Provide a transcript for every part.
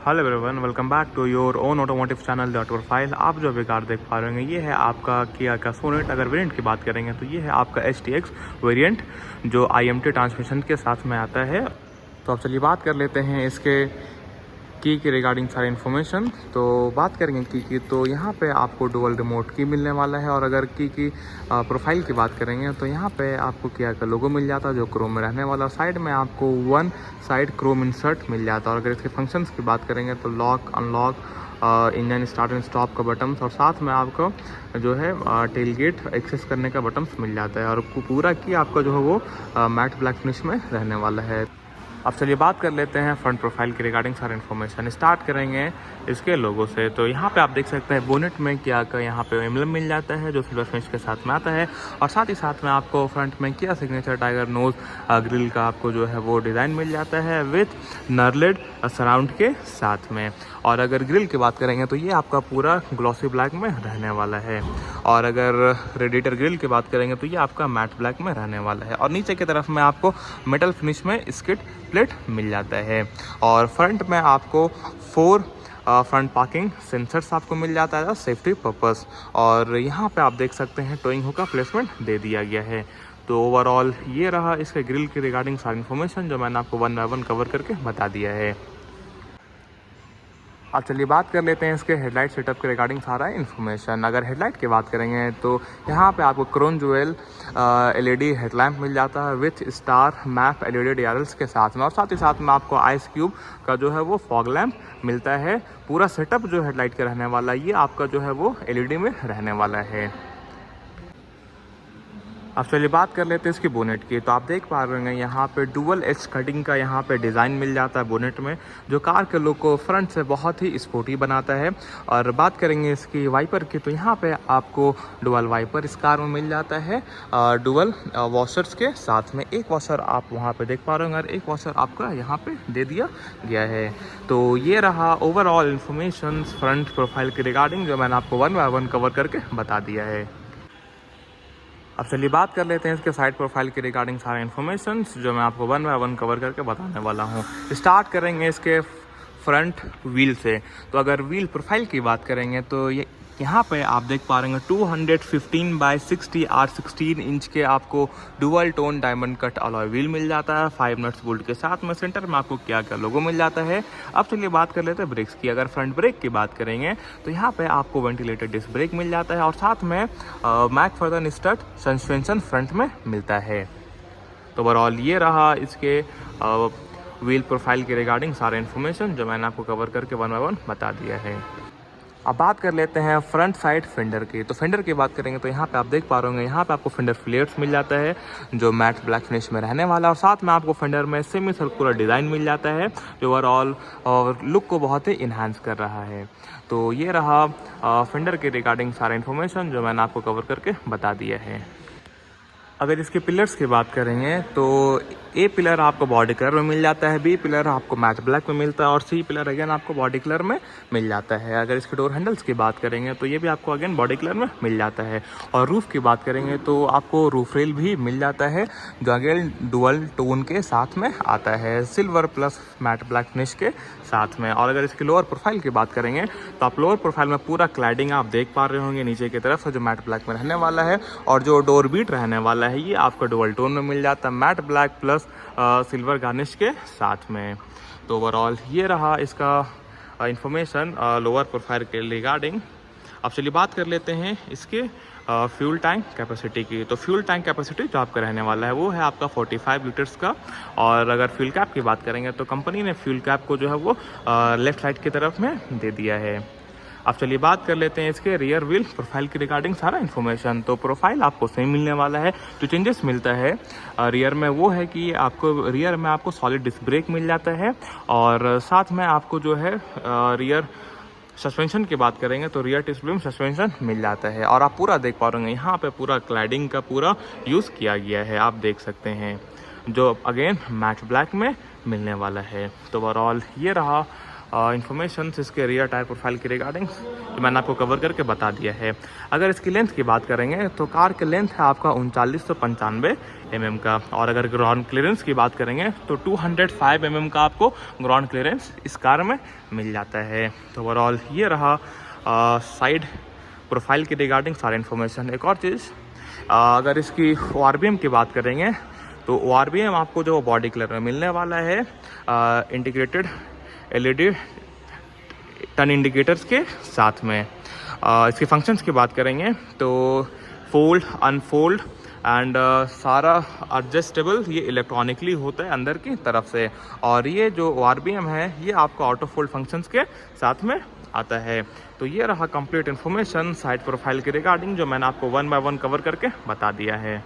Hello everyone, welcome back to your own automotive channel the auto profile. आप जो अभी car देख पा रहे हैं ये है आपका किया का सोनेट। अगर वेरिएंट की बात करेंगे तो ये है आपका HTX वेरिएंट जो IMT ट्रांसमिशन के साथ में आता है। तो अब चलिए बात कर लेते हैं इसके की रिगार्डिंग सारी इन्फॉर्मेशन। तो बात करेंगे की तो यहाँ पे आपको डुअल रिमोट की मिलने वाला है। और अगर की प्रोफाइल की बात करेंगे तो यहाँ पे आपको किया का लोगो मिल जाता है जो क्रोम में रहने वाला। साइड में आपको वन साइड क्रोम इंसर्ट मिल जाता है। और अगर इसके फंक्शंस की बात करेंगे तो lock unlock, engine start and stop का बटन्स और साथ में आपको जो है टेल गेट एक्सेस करने का बटन्स मिल जाता है। और पूरा की आपका जो है वो मैट ब्लैक फिनिश में रहने वाला है। अब चलिए बात कर लेते हैं फ्रंट प्रोफाइल की रिगार्डिंग सारे इन्फॉर्मेशन। स्टार्ट करेंगे इसके लोगो से। तो यहाँ पे आप देख सकते हैं बोनेट में किया का यहाँ पे एम्ब्लम मिल जाता है जो सिल्वर फिनिश के साथ में आता है। और साथ ही साथ में आपको फ्रंट में किया सिग्नेचर टाइगर नोज ग्रिल का आपको जो है वो डिज़ाइन मिल जाता है विथ नरलेड सराउंड के साथ में। और अगर ग्रिल की बात करेंगे तो ये आपका पूरा ग्लॉसी ब्लैक में रहने वाला है। और अगर रेडिएटर ग्रिल की बात करेंगे तो ये आपका मैट ब्लैक में रहने वाला है। और नीचे की तरफ में आपको मेटल फिनिश में स्किड प्लेट मिल जाता है। और फ्रंट में आपको 4 फ्रंट पार्किंग सेंसर्स आपको मिल जाता है सेफ्टी पर्पस। और यहाँ पे आप देख सकते हैं टोइंग हुक का प्लेसमेंट दे दिया गया है। तो ओवरऑल ये रहा इसके ग्रिल की रिगार्डिंग सारी इन्फॉर्मेशन जो मैंने आपको वन बाय वन कवर करके बता दिया है। अब चलिए बात कर लेते हैं इसके हेडलाइट सेटअप के रिगार्डिंग सारा इन्फॉर्मेशन। अगर हेडलाइट की बात करेंगे तो यहाँ पे आपको क्रोन ज्वेल LED हेडलैम्प मिल जाता है with star map LED DRLs के साथ में। और साथ ही साथ में आपको आइस क्यूब का जो है वो फॉग लैम्प मिलता है। पूरा सेटअप जो हेडलाइट का रहने वाला ये आपका जो है वो LED में रहने वाला है। अब चलिए बात कर लेते हैं इसकी बोनेट की। तो आप देख पा रहे हैं यहाँ पे डुअल एज कटिंग का यहाँ पे डिज़ाइन मिल जाता है बोनेट में जो कार के लुक को फ्रंट से बहुत ही स्पोर्टी बनाता है। और बात करेंगे इसकी वाइपर की तो यहाँ पे आपको डुअल वाइपर इस कार में मिल जाता है डुअल वॉशर्स के साथ में। एक वॉशर आप वहाँ पे देख पा रहे हैं और एक वॉशर आपका यहाँ पे दे दिया गया है। तो ये रहा ओवरऑल इन्फॉर्मेशन फ्रंट प्रोफाइल के रिगार्डिंग जो मैंने आपको वन बाय वन कवर करके बता दिया है। अब चलिए बात कर लेते हैं इसके साइड प्रोफाइल की रिगार्डिंग सारे इन्फॉर्मेशन जो मैं आपको वन बाय वन कवर करके बताने वाला हूँ। स्टार्ट करेंगे इसके फ्रंट व्हील से। तो अगर व्हील प्रोफाइल की बात करेंगे तो ये यहाँ पे आप देख पा रहे हैं 215/60 R16 इंच के आपको dual tone diamond cut alloy wheel मिल जाता है 5 नट्स बोल्ट के साथ में। सेंटर में आपको क्या क्या लोगो मिल जाता है। अब चलिए बात कर लेते हैं ब्रेक्स की। अगर फ्रंट ब्रेक की बात करेंगे तो यहाँ पे आपको वेंटिलेटेड डिस्क ब्रेक मिल जाता है और साथ में MacPherson strut suspension front में मिलता है। तो ओवरऑल ये रहा इसके व्हील प्रोफाइल के रिगार्डिंग सारे इन्फॉर्मेशन जो मैंने आपको कवर करके वन बाय वन बता दिया है। अब बात कर लेते हैं फ्रंट साइड फेंडर की। तो फेंडर की बात करेंगे तो यहाँ पे आप देख पा रहे होंगे यहाँ पे आपको फेंडर फ्लेयर्स मिल जाता है जो मैट ब्लैक फिनिश में रहने वाला है। और साथ में आपको फेंडर में सेमी सर्कुलर डिज़ाइन मिल जाता है जो ओवरऑल और लुक को बहुत ही इन्हांस कर रहा है। तो ये रहा फेंडर के रिगार्डिंग सारा इन्फॉर्मेशन जो मैंने आपको कवर करके बता दिया है। अगर इसके पिलर्स की बात करेंगे तो A पिलर आपको बॉडी कलर में मिल जाता है, B पिलर आपको मैट ब्लैक में मिलता है और C पिलर अगेन आपको बॉडी कलर में मिल जाता है। अगर इसके डोर हैंडल्स की बात करेंगे तो ये भी आपको अगेन बॉडी कलर में मिल जाता है। और रूफ की बात करेंगे तो आपको रूफ रेल भी मिल जाता है जो अगेन डुअल टोन के साथ में आता है silver plus matte black finish के साथ में। और अगर इसकी लोअर प्रोफाइल की बात करेंगे तो आप लोअर प्रोफाइल में पूरा क्लैडिंग आप देख पा रहे होंगे नीचे की तरफ जो मैट ब्लैक में रहने वाला है। और जो डोर बीट रहने वाला है ये आपका डुअल टोन में मिल जाता है matte black plus silver garnish के साथ में। तो ओवरऑल ये रहा इसका इंफॉर्मेशन लोअर प्रोफाइल के रिगार्डिंग। अब चलिए बात कर लेते हैं इसके फ्यूल टैंक कैपेसिटी की। तो फ्यूल टैंक कैपेसिटी जो आपका रहने वाला है वो है आपका 45 लीटर्स का। और अगर फ्यूल कैप की बात करेंगे तो कंपनी ने फ्यूल कैप को जो है वो लेफ्ट साइड की तरफ में दे दिया है। अब चलिए बात कर लेते हैं इसके रियर व्हील प्रोफाइल की रिगार्डिंग सारा इन्फॉर्मेशन। तो प्रोफाइल आपको सेम मिलने वाला है। जो चेंजेस मिलता है रियर में वो है कि आपको रियर में आपको सॉलिड डिस्क ब्रेक मिल जाता है। और साथ में आपको जो है रियर सस्पेंशन की बात करेंगे तो रियर टिस्क सस्पेंशन मिल जाता है। और आप पूरा देख पा रहे हैं यहाँ पे पूरा क्लैडिंग का पूरा यूज़ किया गया है आप देख सकते हैं जो अगेन मैट ब्लैक में मिलने वाला है। तो ओवरऑल ये रहा इन्फॉर्मेशन इसके रियर टायर प्रोफाइल की रिगार्डिंग जो मैंने आपको कवर करके बता दिया है। अगर इसकी लेंथ की बात करेंगे तो कार की लेंथ है आपका 3995 mm का, और अगर ग्राउंड क्लियरेंस की बात करेंगे तो 205 mm का आपको ग्राउंड क्लियरेंस इस कार में मिल जाता है। तो ओवरऑल ये रहा साइड प्रोफाइल की रिगार्डिंग सारी इन्फॉर्मेशन। एक और चीज़, अगर इसकी ORBM की बात करेंगे तो ORBM आपको जो बॉडी कलर में मिलने वाला है इंटीग्रेटेड LED टर्न इंडिकेटर्स के साथ में। इसके फंक्शंस की बात करेंगे तो फोल्ड, अनफोल्ड एंड सारा एडजस्टेबल ये इलेक्ट्रॉनिकली होता है अंदर की तरफ से, और ये जो ORBM है ये आपको ऑटो फोल्ड फंक्शंस के साथ में आता है। तो ये रहा कंप्लीट इन्फॉर्मेशन साइड प्रोफाइल के रिगार्डिंग जो मैंने आपको 1 बाय 1 कवर करके बता दिया है।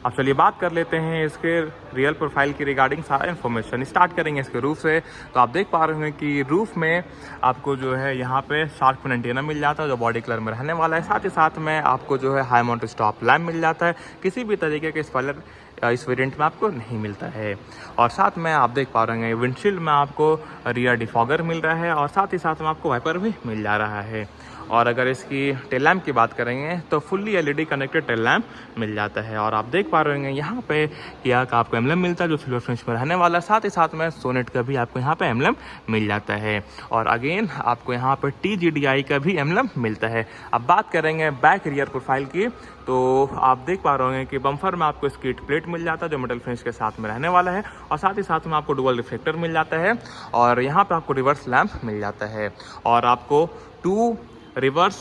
अब चलिए बात कर लेते हैं इसके रियल प्रोफाइल की रिगार्डिंग सारा इन्फॉर्मेशन। स्टार्ट करेंगे इसके रूफ से। तो आप देख पा रहे होंगे कि रूफ में आपको जो है यहाँ पे शार्क फिन एंटीना मिल जाता है जो बॉडी कलर में रहने वाला है। साथ ही साथ में आपको जो है हाई माउंट स्टॉप लैम्प मिल जाता है, किसी भी तरीके के स्पॉइलर इस वेरिएंट में आपको नहीं मिलता है। और साथ में आप देख पा रहे हैं विंडशील्ड में आपको रियर डिफॉगर मिल रहा है, और साथ ही साथ में आपको वाइपर भी मिल जा रहा है। और अगर इसकी टेल लैम्प की बात करेंगे तो fully LED connected tail lamp मिल जाता है। और आप देख पा रहे होंगे यहाँ पे किया का आपको एम्बलम मिलता है जो सिल्वर फिनिश में रहने वाला है। साथ ही साथ में सोनेट का भी आपको यहाँ पे एम्बलम मिल जाता है, और अगेन आपको यहाँ पे TGDI का भी एम्बलम मिलता है। अब बात करेंगे बैक रियर प्रोफाइल की, तो आप देख पा रहे होंगे कि बम्फर में आपको स्किट प्लेट मिल जाता है जो मेटल फिनिश के साथ में रहने वाला है, और साथ ही साथ में आपको डुअल रिफ्लेक्टर मिल जाता है, और यहाँ पे आपको रिवर्स लैम्प मिल जाता है, और आपको 2 रिवर्स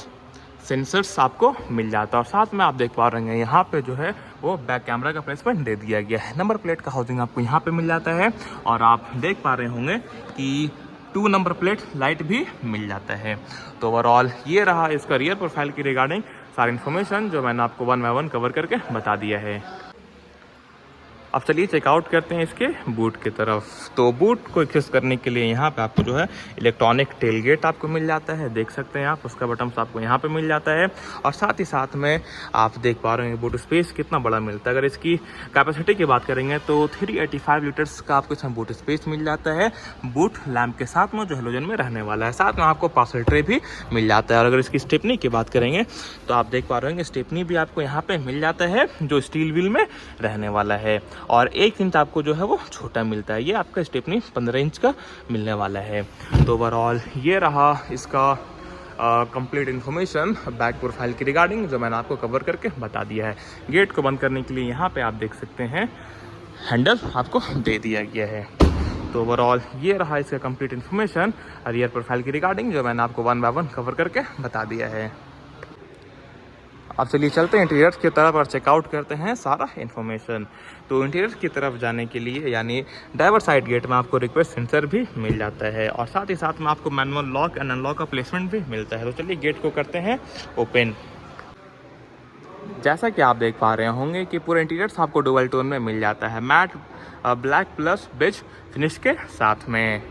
सेंसर्स आपको मिल जाता है। और साथ में आप देख पा रहे हैं यहाँ पे जो है वो बैक कैमरा का प्लेसमेंट दे दिया गया है। नंबर प्लेट का हाउसिंग आपको यहाँ पे मिल जाता है, और आप देख पा रहे होंगे कि 2 नंबर प्लेट लाइट भी मिल जाता है। तो ओवरऑल ये रहा इसका रियर प्रोफाइल की रिगार्डिंग सारी इन्फॉर्मेशन जो मैंने आपको 1 बाय 1 कवर करके बता दिया है। अब चलिए चेकआउट करते हैं इसके बूट की तरफ। तो बूट को एक्सेस करने के लिए यहाँ पे आपको जो है इलेक्ट्रॉनिक टेलगेट आपको मिल जाता है, देख सकते हैं आप, उसका बटन आपको यहाँ पे मिल जाता है। और साथ ही साथ में आप देख पा रहे हैं बूट स्पेस कितना बड़ा मिलता है। अगर इसकी कैपेसिटी की बात करेंगे तो 385 लीटर्स का आपको इसमें बूट स्पेस मिल जाता है, बूट लैम्प के साथ में जो हेलोजन में रहने वाला है। साथ में आपको पार्सल ट्रे भी मिल जाता है। और अगर इसकी स्टेपनी की बात करेंगे तो आप देख पा रहे हैं स्टेपनी भी आपको यहाँ पे मिल जाता है जो स्टील व्हील में रहने वाला है, और 1 इंच आपको जो है वो छोटा मिलता है। ये आपका स्टेपनी 15 इंच का मिलने वाला है। तो ओवरऑल ये रहा इसका कंप्लीट इन्फॉर्मेशन बैक प्रोफाइल की रिगार्डिंग जो मैंने आपको कवर करके बता दिया है। गेट को बंद करने के लिए यहाँ पे आप देख सकते हैं हैंडल आपको दे दिया गया है। तो ओवरऑल ये रहा इसका कंप्लीट इन्फॉर्मेशन रियर प्रोफाइल की रिगार्डिंग जो मैंने आपको 1 बाय 1 कवर करके बता दिया है। अब चलिए चलते हैं इंटीरियर की तरफ और चेकआउट करते हैं सारा इन्फॉर्मेशन। तो इंटीरियर की तरफ जाने के लिए यानी ड्राइवर साइड गेट में आपको रिक्वेस्ट सेंसर भी मिल जाता है, और साथ ही साथ में आपको मैनुअल लॉक एंड अनलॉक का प्लेसमेंट भी मिलता है। तो चलिए गेट को करते हैं ओपन। जैसा कि आप देख पा रहे होंगे कि पूरा इंटीरियर्स आपको डुअल टोन में मिल जाता है, matte black plus beige finish के साथ में।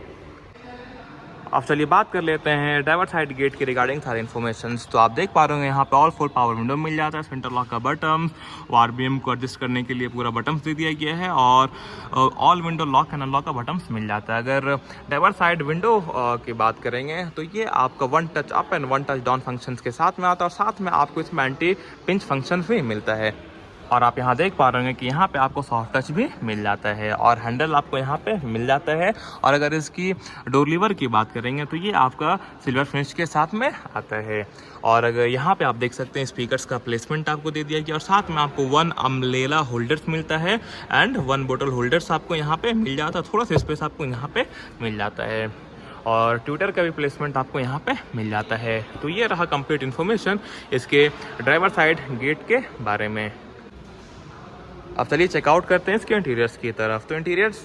अब चलिए बात कर लेते हैं ड्राइवर साइड गेट की रिगार्डिंग सारे इन्फॉर्मेशन। तो आप देख पा रहे होंगे यहाँ पे ऑल 4 पावर विंडो मिल जाता है, सेंटर लॉक का बटन, ORBM को एडजस्ट करने के लिए पूरा बटन दे दिया गया है, और all window lock and unlock का बटन मिल जाता है। अगर ड्राइवर साइड विंडो की बात करेंगे तो ये आपका 1 touch up and 1 touch down function के साथ में आता है, और साथ में आपको इसमें एंटी पिंच फंक्शन भी मिलता है। और आप यहाँ देख पा रहे हैं कि यहाँ पे आपको सॉफ्ट टच भी मिल जाता है, और हैंडल आपको यहाँ पे मिल जाता है। और अगर इसकी डोर लीवर की बात करेंगे तो ये आपका सिल्वर फिनिश के साथ में आता है। और अगर यहाँ पे आप देख सकते हैं स्पीकर्स का प्लेसमेंट आपको दे दिया गया, और साथ में आपको 1 अम्ब्रेला होल्डर्स मिलता है एंड 1 बोतल होल्डर्स आपको यहाँ पे मिल जाता है। थोड़ा सा स्पेस आपको यहाँ पे मिल जाता है, और ट्विटर का भी प्लेसमेंट आपको यहाँ पे मिल जाता है। तो ये रहा कंप्लीट इन्फॉर्मेशन इसके ड्राइवर साइड गेट के बारे में। अब चलिए चेकआउट करते हैं इसके इंटीरियर्स की तरफ। तो इंटीरियर्स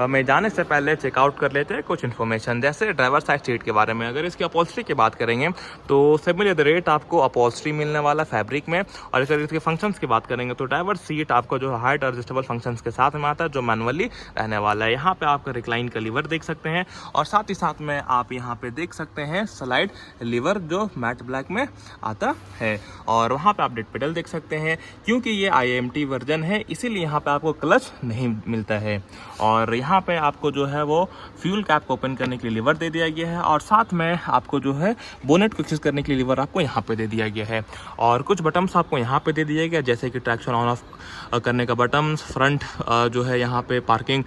में जाने से पहले चेकआउट कर लेते हैं कुछ इन्फॉर्मेशन, जैसे ड्राइवर साइड सीट के बारे में। अगर इसकी अपॉल्स्ट्री की बात करेंगे तो सिमिलर रेट आपको अपॉल्स्ट्री मिलने वाला फैब्रिक में। और अगर इसके फंक्शंस की बात करेंगे तो ड्राइवर सीट आपको जो हाइट एडजस्टेबल फंक्शंस के साथ में आता है जो मैनुअली रहने वाला है। यहाँ पे आपका रिक्लाइन का लीवर देख सकते हैं, और साथ ही साथ में आप यहाँ पे देख सकते हैं स्लाइड लीवर जो मैट ब्लैक में आता है। और वहाँ पे आप डेड पेडल देख सकते हैं, क्योंकि ये IMT वर्जन है इसीलिए यहाँ पे आपको क्लच नहीं मिलता है। और यहाँ पे आपको जो है वो फ्यूल कैप को ओपन करने के लिए लीवर दे दिया गया है, और साथ में आपको जो है बोनेट को एक्सेस करने के लिए लीवर आपको यहाँ पे दे दिया गया है। और कुछ बटन्स आपको यहाँ पे दे दिया गया, जैसे कि ट्रैक्शन ऑन ऑफ करने का बटन्स, फ्रंट जो है यहाँ पे पार्किंग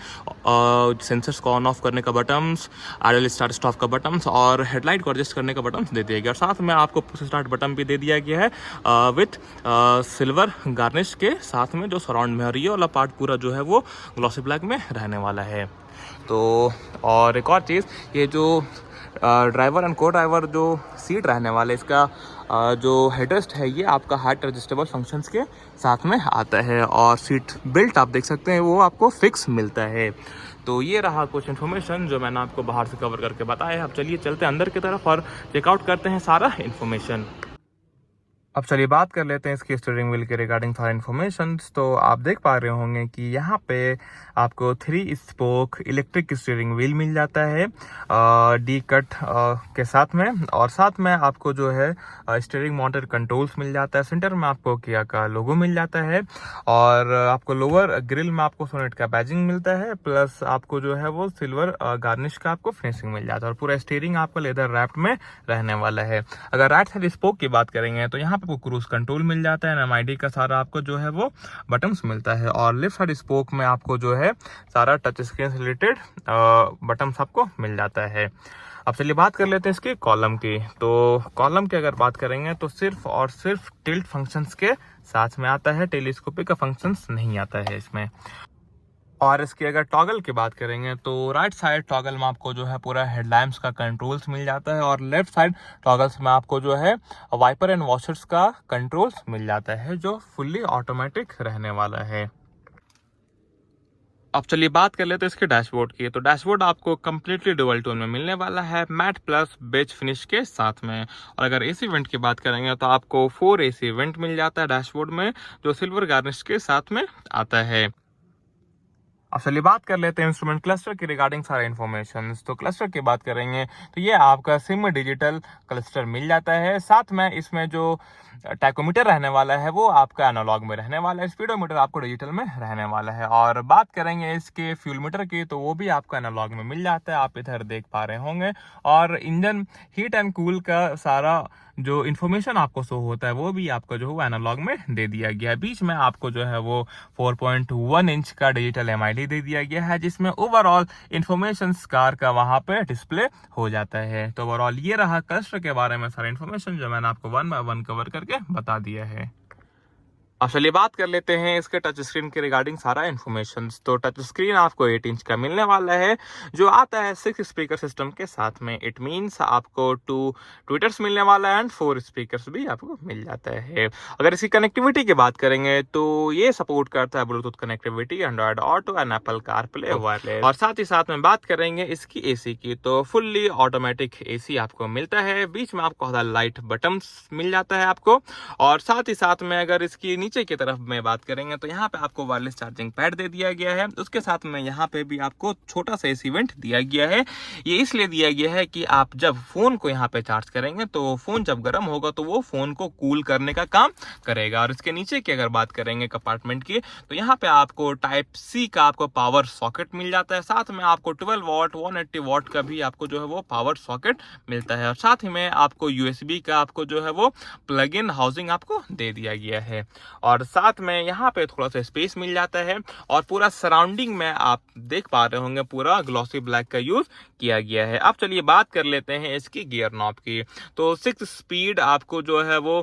सेंसर्स को ऑन ऑफ करने का बटन्स, आइडल स्टार्ट स्टॉप का बटन्स, और हेडलाइट को एडजस्ट करने का बटन्स दे दिया गया। और साथ में आपको पुश स्टार्ट बटन भी दे दिया गया है विथ सिल्वर गार्निश के साथ में जो सराउंड में, और ये वाला पार्ट पूरा जो है वो ग्लॉसी ब्लैक में रहने वाला है। तो और एक और चीज़, ये जो ड्राइवर एंड को ड्राइवर जो सीट रहने वाला है, इसका जो हेडरेस्ट है ये आपका हाइट एडजस्टेबल फंक्शंस के साथ में आता है, और सीट बेल्ट आप देख सकते हैं वो आपको फिक्स मिलता है। तो ये रहा कुछ इन्फॉर्मेशन जो मैंने आपको बाहर से कवर करके बताया है। अब चलिए चलते हैं अंदर की तरफ और चेकआउट करते हैं सारा इन्फॉर्मेशन। अब चलिए बात कर लेते हैं इसकी स्टीयरिंग व्हील के रिगार्डिंग सारे इन्फॉर्मेशन। तो आप देख पा रहे होंगे कि यहाँ पे आपको 3 स्पोक इलेक्ट्रिक स्टीयरिंग व्हील मिल जाता है डी कट के साथ में, और साथ में आपको जो है स्टीयरिंग माउंटेड कंट्रोल्स मिल जाता है। सेंटर में आपको किया का लोगो मिल जाता है, और आपको लोअर ग्रिल में आपको सोनेट का बैजिंग मिलता है, प्लस आपको जो है वो सिल्वर गार्निश का आपको फिनिशिंग मिल जाता है, और पूरा स्टीयरिंग आपका लेदर रैप्ड में रहने वाला है। अगर राइट साइड स्पोक की बात करेंगे तो यहाँ आपको क्रूज कंट्रोल मिल जाता है, एमआईडी का सारा आपको जो है वो बटन्स मिलता है, और लेफ्ट साइड स्पोक में आपको जो है सारा टच स्क्रीन से रिलेटेड बटन्स आपको मिल जाता है। अब चलिए बात कर लेते हैं इसके कॉलम की। तो कॉलम की अगर बात करेंगे तो सिर्फ और सिर्फ टिल्ट फंक्शंस के साथ में आता है, टेलीस्कोपिक का फंक्शंस नहीं आता है इसमें। और इसकी अगर टॉगल की बात करेंगे तो राइट साइड टॉगल में आपको जो है पूरा हेडलैम्प्स का कंट्रोल्स मिल जाता है, और लेफ्ट साइड टॉगल्स में आपको जो है वाइपर एंड वॉशर्स का कंट्रोल्स मिल जाता है, जो फुल्ली ऑटोमेटिक रहने वाला है। अब चलिए बात कर लेते हैं इसके डैशबोर्ड की। तो डैशबोर्ड आपको कम्प्लीटली डुअल टोन में मिलने वाला है, मैट प्लस बेज फिनिश के साथ में। और अगर एसी वेंट की बात करेंगे तो आपको 4 एसी वेंट मिल जाता है डैशबोर्ड में, जो सिल्वर गार्निश के साथ में आता है। अब चलिए बात कर लेते हैं इंस्ट्रूमेंट क्लस्टर की रिगार्डिंग सारे इन्फॉर्मेशन। तो क्लस्टर की बात करेंगे तो ये आपका सिम डिजिटल क्लस्टर मिल जाता है, साथ में इसमें जो टैकोमीटर रहने वाला है वो आपका एनालॉग में रहने वाला है, स्पीडोमीटर आपको डिजिटल में रहने वाला है। और बात करेंगे इसके फ्यूल मीटर की तो वो भी आपको एनालॉग में मिल जाता है, आप इधर देख पा रहे होंगे। और इंजन हीट एंड कूल का सारा जो इन्फॉर्मेशन आपको शो होता है वो भी आपको जो है एनालॉग में दे दिया गया है। बीच में आपको जो है वो 4.1 इंच का डिजिटल एमआईडी दे दिया गया है, जिसमें ओवरऑल इन्फॉर्मेशन कार का वहां पे डिस्प्ले हो जाता है। तो ओवरऑल ये रहा क्लस्टर के बारे में सारा इन्फॉर्मेशन जो मैंने आपको 1 बाय 1 कवर करके बता दिया है। अब चलिए बात कर लेते हैं इसके टच स्क्रीन के रिगार्डिंग सारा इन्फॉर्मेशन। तो टच स्क्रीन आपको 8 इंच का मिलने वाला है, जो आता है 6 स्पीकर सिस्टम के साथ में। इट मींस आपको 2 ट्विटर्स मिलने वाला है एंड 4 स्पीकर्स भी आपको मिल जाता है। अगर इसकी कनेक्टिविटी की बात करेंगे तो ये सपोर्ट करता है Bluetooth connectivity, Android auto and Apple CarPlay wireless. और साथ ही साथ में बात करेंगे इसकी एसी की तो फुल्ली ऑटोमेटिक एसी आपको मिलता है, बीच में आपको लाइट बटन्स मिल जाता है आपको। और साथ ही साथ में अगर इसकी नीचे की तरफ में बात करेंगे तो यहाँ पे आपको वायरलेस चार्जिंग पैड दे दिया गया है, उसके साथ में यहाँ पे भी आपको छोटा सा एसी वेंट दिया गया है। ये इसलिए दिया गया है कि आप जब फोन को यहाँ पे चार्ज करेंगे तो फोन जब गर्म होगा तो वो फोन को कूल करने का काम करेगा। और इसके नीचे की अगर बात करेंगे कंपार्टमेंट की तो यहाँ पे आपको टाइप सी का आपको पावर सॉकेट मिल जाता है, साथ में आपको 12 वॉट 180 वॉट का भी आपको जो है वो पावर सॉकेट मिलता है, और साथ ही में आपको यूएसबी का आपको जो है वो प्लग इन हाउसिंग आपको दे दिया गया है। और साथ में यहाँ पे थोड़ा सा स्पेस मिल जाता है, और पूरा सराउंडिंग में आप देख पा रहे होंगे पूरा ग्लॉसी ब्लैक का यूज किया गया है। अब चलिए बात कर लेते हैं इसकी गियर नॉब की। तो 6 स्पीड आपको जो है वो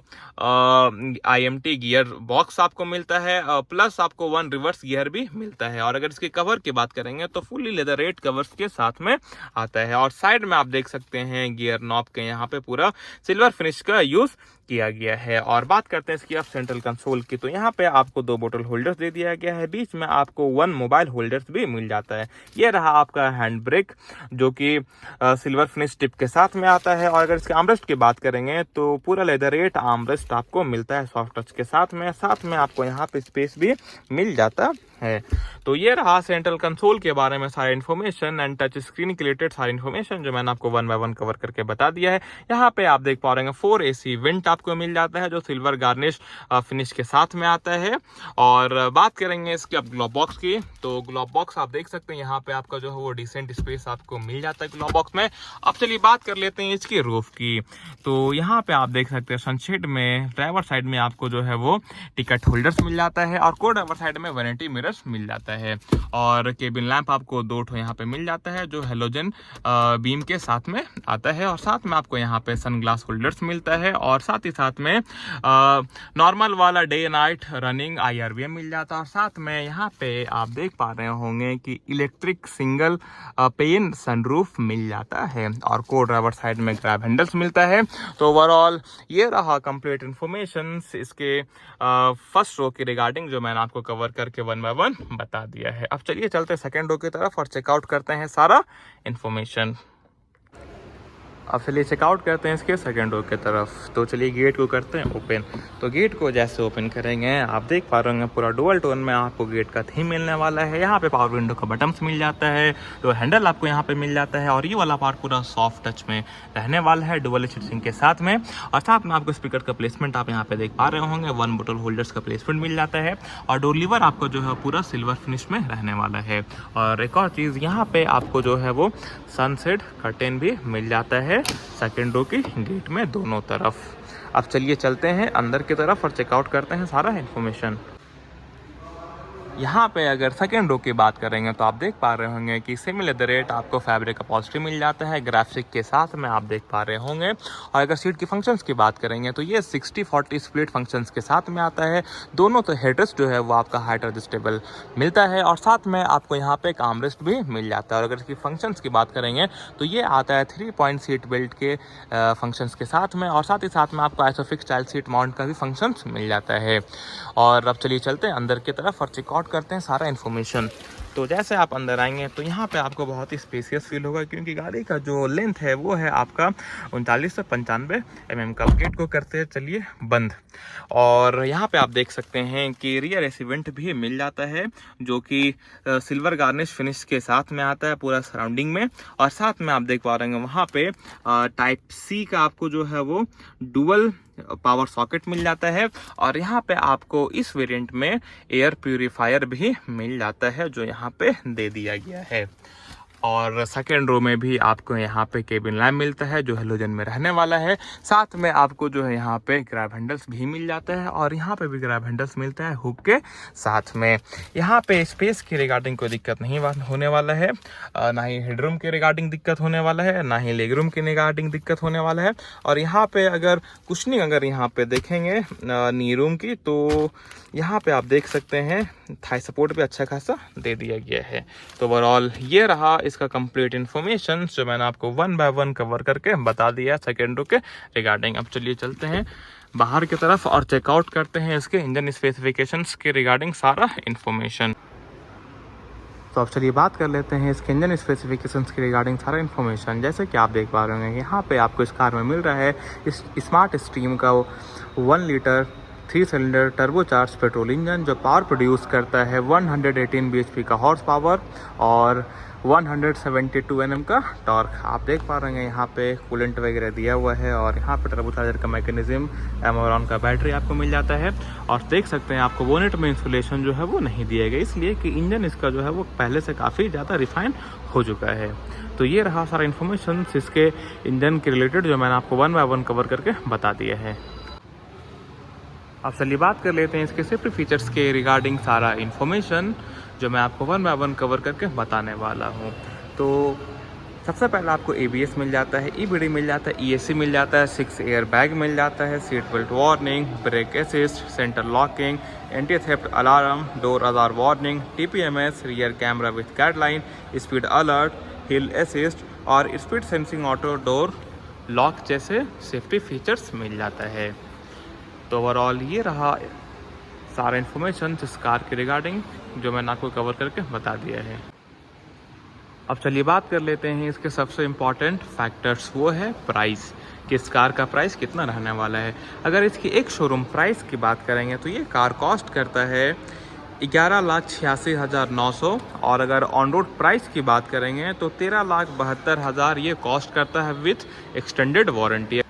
IMT गियर बॉक्स आपको मिलता है, प्लस आपको 1 रिवर्स गियर भी मिलता है। और अगर इसके कवर की बात करेंगे तो फुल्ली लेदर रेड कवर्स के साथ में आता है, और साइड में आप देख सकते हैं गियर नॉब के यहाँ पे पूरा सिल्वर फिनिश का यूज किया गया है। और बात करते हैं इसकी आप सेंट्रल कंसोल की तो यहाँ पे आपको 2 बोतल होल्डर्स दे दिया गया है, बीच में आपको 1 मोबाइल होल्डर्स भी मिल जाता है। ये रहा आपका हैंड ब्रेक जो कि सिल्वर फिनिश टिप के साथ में आता है। और अगर इसके आर्मरेस्ट की बात करेंगे तो पूरा लेदर रेट आर्मरेस्ट आपको मिलता है सॉफ्ट टच के साथ में आपको यहाँ पे स्पेस भी मिल जाता है। तो ये रहा सेंट्रल कंसोल के बारे में सारा इन्फॉर्मेशन एंड टच स्क्रीन के रिलेटेड सारी इन्फॉर्मेशन जो मैंने आपको वन बाय वन कवर करके बता दिया है। यहाँ पे आप देख पा रहे हैं 4 AC वेंट आपको मिल जाता है जो सिल्वर गार्निश फिनिश के साथ में आता है। और बात करेंगे इसके अब ग्लोब बॉक्स की, तो ग्लोब बॉक्स आप देख सकते हैं यहाँ पे आपका जो है वो डिसेंट स्पेस आपको मिल जाता है ग्लोब बॉक्स में। अब चलिए बात कर लेते हैं इसकी रूफ की। तो यहाँ पे आप देख सकते हैं सनशेड में ड्राइवर साइड में आपको जो है वो टिकट होल्डर्स मिल जाता है और को ड्राइवर साइड में वैनिटी मिरर्स मिल जाता है। और केबिन लैंप आपको 2 ठो यहाँ पे मिल जाता है जो हेलोजन बीम के साथ में आता है। और साथ में आपको यहाँ पे सन ग्लास होल्डर्स मिलता है और साथ ही साथ में नॉर्मल वाला डे नाइट रनिंग IRVM मिल जाता है। और साथ में यहाँ पे आप देख पा रहे होंगे कि इलेक्ट्रिक सिंगल पेन सनरूफ मिल जाता है और को ड्राइवर साइड में ग्रैब हैंडल्स मिलता है। तो ओवरऑल ये रहा कंप्लीट इन्फॉर्मेशन इसके फर्स्ट रो की रिगार्डिंग जो मैंने आपको कवर करके वन बाय वन बता दिया है। अब चलिए चलते सेकेंड रो की तरफ और चेकआउट करते हैं सारा इन्फॉर्मेशन। अब चलिए चेकआउट करते हैं इसके सेकंड रो की तरफ। तो चलिए गेट को करते हैं ओपन। तो गेट को जैसे ओपन करेंगे आप देख पा रहे हैं पूरा डुअल टोन में आपको गेट का थीम मिलने वाला है। यहाँ पे पावर विंडो का बटन्स मिल जाता है, तो हैंडल आपको यहाँ पे मिल जाता है और ये वाला पार्ट पूरा सॉफ्ट टच में रहने वाला है डुअल स्टिचिंग के साथ में। और साथ में आपको स्पीकर का प्लेसमेंट आप यहाँ पे देख पा रहे होंगे, 1 बोतल होल्डर्स का प्लेसमेंट मिल जाता है और डोर लीवर आपको जो है पूरा सिल्वर फिनिश में रहने वाला है। और एक और चीज़ यहाँ पे आपको जो है वो सनसेट कर्टेन भी मिल जाता है सेकेंड रो की गेट में दोनों तरफ। अब चलिए चलते हैं अंदर की तरफ और चेकआउट करते हैं सारा इन्फॉर्मेशन। यहाँ पे अगर सेकेंड रो की बात करेंगे तो आप देख पा रहे होंगे कि सेमी लेदर रेट आपको फैब्रिक अपॉल्स्ट्री मिल जाता है ग्राफिक के साथ में आप देख पा रहे होंगे। और अगर सीट की फंक्शंस की बात करेंगे तो ये 60-40 स्प्लिट फंक्शंस के साथ में आता है। दोनों तो हेडरेस्ट जो है वो आपका हाइट एडजस्टेबल मिलता है और साथ में आपको यहाँ पे एक आर्मरेस्ट भी मिल जाता है। और अगर इसकी फंक्शंस की बात करेंगे तो ये आता है 3 पॉइंट सीट बेल्ट के फंक्शंस के साथ में और साथ ही साथ में आपको आइसोफिक्स चाइल्ड सीट माउंट का भी फंक्शंस मिल जाता है। और अब चलिए चलते हैं अंदर की तरफ और चेकआउट करते हैं सारा इन्फॉर्मेशन। तो जैसे आप अंदर आएंगे तो यहाँ पे आपको बहुत ही स्पेसियस फील होगा क्योंकि गाड़ी का जो लेंथ है वो है आपका 39 से 95 mm का। गेट को करते हैं चलिए बंद। और यहाँ पे आप देख सकते हैं कि रियर एसी वेंट भी मिल जाता है जो कि सिल्वर गार्निश फिनिश के साथ में आता है पूरा सराउंडिंग में। और साथ में आप देख पा रहे हैं वहाँ पे टाइप C का आपको जो है वो डुअल पावर सॉकेट मिल जाता है। और यहाँ पे आपको इस वेरिएंट में एयर प्यूरीफायर भी मिल जाता है जो यहाँ पे दे दिया गया है। और सेकेंड रो में भी आपको यहाँ पे केबिन लैम्प मिलता है जो हेलोजन में रहने वाला है। साथ में आपको जो है यहाँ पे ग्रैब हैंडल्स भी मिल जाता है और यहाँ पे भी ग्रैब हैंडल्स मिलता है हुक के साथ में। यहाँ पे स्पेस की रिगार्डिंग कोई दिक्कत नहीं होने वाला है, ना ही हेडरूम के रिगार्डिंग दिक्कत होने वाला है, ना ही लेग रूम के रिगार्डिंग दिक्कत होने वाला है। और यहाँ पे अगर कुशनिंग अगर यहाँ पे देखेंगे नी रूम की तो यहाँ पे आप देख सकते हैं थाई सपोर्ट भी अच्छा खासा दे दिया गया है। तो ओवरऑल ये रहा इसका कंप्लीट इन्फॉर्मेशन जो मैंने आपको वन बाय वन कवर करके बता दिया सेकेंड रो के रिगार्डिंग। अब चलिए चलते हैं बाहर की तरफ और चेकआउट करते हैं इसके इंजन स्पेसिफिकेशंस के रिगार्डिंग सारा इन्फॉर्मेशन। तो अब चलिए बात कर लेते हैं इसके इंजन स्पेसिफिकेशंस के रिगार्डिंग सारा इन्फॉर्मेशन। जैसे कि आप देख पा रहे हैं यहाँ पे आपको इस कार में मिल रहा है इस स्मार्ट स्ट्रीम का 1 litre 3 cylinder turbocharge petrol engine जो पावर प्रोड्यूस करता है 118 bhp का हॉर्स पावर और 172 Nm का टॉर्क। आप देख पा रहे हैं यहाँ पे कूलेंट वगैरह दिया हुआ है और यहाँ पे टर्बोचार्जर का मैकेनिज्म एमोरॉन का बैटरी आपको मिल जाता है। और देख सकते हैं आपको बोनेट में इंसुलेशन जो है वो नहीं दिया गया इसलिए कि इंजन इसका जो है वो पहले से काफ़ी ज़्यादा रिफाइन हो चुका है। तो ये रहा सारा इन्फॉर्मेशन इसके इंजन के रिलेटेड जो मैंने आपको वन बाय वन कवर करके बता दिया है। अब चलिए बात कर लेते हैं इसके सेफ्टी फीचर्स के रिगार्डिंग सारा इन्फॉर्मेशन जो मैं आपको वन बाय वन कवर करके बताने वाला हूँ। तो सबसे पहले आपको ABS मिल जाता है, EBD मिल जाता है, ESC मिल जाता है, 6 एयर बैग मिल जाता है, seat belt warning, brake assist, centre locking, anti theft alarm, door alarm warning, TPMS, rear camera with guideline, speed alert, hill assist और speed sensing auto door lock जैसे safety features मिल जाता है। तो overall ये रहा सारा इन्फॉर्मेशन इस कार के रिगार्डिंग जो मैंने आपको कवर करके बता दिया है। अब चलिए बात कर लेते हैं इसके सबसे इम्पॉर्टेंट फैक्टर्स, वो है प्राइस कि इस कार का प्राइस कितना रहने वाला है। अगर इसकी एक शोरूम प्राइस की बात करेंगे तो ये कार कॉस्ट करता है 11,86,900 और अगर ऑन रोड प्राइस की बात करेंगे तो 13,72,000 ये कॉस्ट करता है विथ एक्सटेंडेड वारंटी।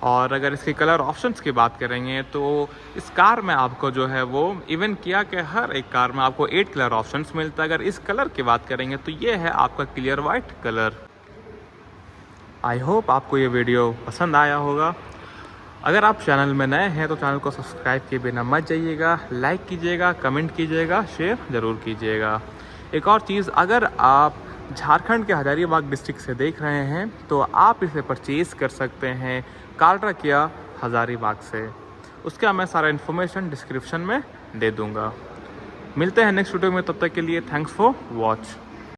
और अगर इसके कलर ऑप्शंस की बात करेंगे तो इस कार में आपको जो है वो इवन किया कि हर एक कार में आपको 8 कलर ऑप्शंस मिलता है। अगर इस कलर की बात करेंगे तो ये है आपका clear white colour. I hope आपको ये वीडियो पसंद आया होगा। अगर आप चैनल में नए हैं तो चैनल को सब्सक्राइब किए बिना मत जाइएगा, लाइक कीजिएगा, कमेंट कीजिएगा, शेयर ज़रूर कीजिएगा। एक और चीज़, अगर आप झारखंड के हजारीबाग डिस्ट्रिक्ट से देख रहे हैं तो आप इसे परचेज़ कर सकते हैं काल्ट्रा किया हजारीबाग से। उसका मैं सारा इन्फॉर्मेशन डिस्क्रिप्शन में दे दूँगा। मिलते हैं नेक्स्ट वीडियो में, तब तक के लिए थैंक्स फॉर वॉच।